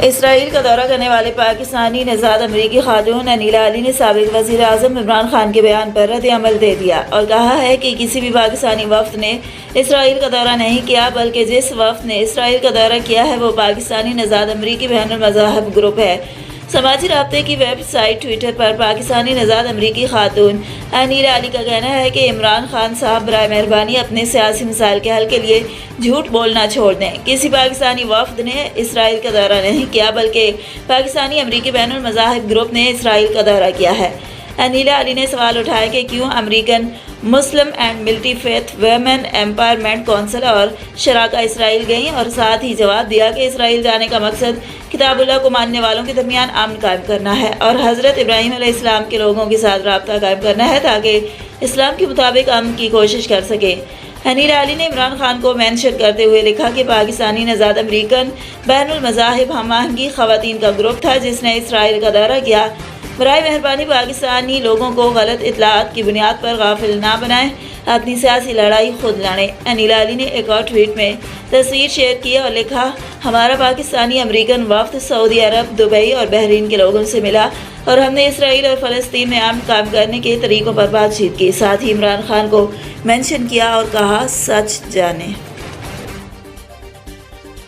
اسرائیل کا دورہ کرنے والے پاکستانی نژاد امریکی خاتون انیلا علی نے سابق وزیر اعظم عمران خان کے بیان پر رد عمل دے دیا اور کہا ہے کہ کسی بھی پاکستانی وفد نے اسرائیل کا دورہ نہیں کیا، بلکہ جس وفد نے اسرائیل کا دورہ کیا ہے وہ پاکستانی نژاد امریکی بین المذاہب گروپ ہے۔ سماجی رابطے کی ویب سائٹ ٹویٹر پر پاکستانی نژاد امریکی خاتون انیلا علی کا کہنا ہے کہ عمران خان صاحب برائے مہربانی اپنے سیاسی مسائل کے حل کے لیے جھوٹ بولنا چھوڑ دیں۔ کسی پاکستانی وفد نے اسرائیل کا دورہ نہیں کیا، بلکہ پاکستانی امریکی بین المذاہب گروپ نے اسرائیل کا دورہ کیا ہے۔ انیلا علی نے سوال اٹھایا کہ کیوں American Muslim and multi faith women empowerment council اور شراکا اسرائیل گئیں، اور ساتھ ہی جواب دیا کہ اسرائیل جانے کا مقصد کتاب اللہ کو ماننے والوں کے درمیان امن قائم کرنا ہے اور حضرت ابراہیم علیہ السلام کے لوگوں کے ساتھ رابطہ قائم کرنا ہے تاکہ اسلام کے مطابق امن کی کوشش کر سکے۔ انیلا علی نے عمران خان کو مینشن کرتے ہوئے لکھا کہ پاکستانی نژاد امریکن بین المذاہب ہم آہنگی خواتین کا گروپ تھا جس نے اسرائیل کا دورہ کیا۔ برائے مہربانی پاکستانی لوگوں کو غلط اطلاعات کی بنیاد پر غافل نہ بنائیں، اپنی سیاسی لڑائی خود لڑیں۔ انیلا علی نے ایک اور ٹویٹ میں تصویر شیئر کی اور لکھا، ہمارا پاکستانی امریکن وفد سعودی عرب، دبئی اور بحرین کے لوگوں سے ملا اور ہم نے اسرائیل اور فلسطین میں امن قائم کرنے کے طریقوں پر بات چیت کی۔ ساتھ ہی عمران خان کو مینشن کیا اور کہا، سچ جانیں۔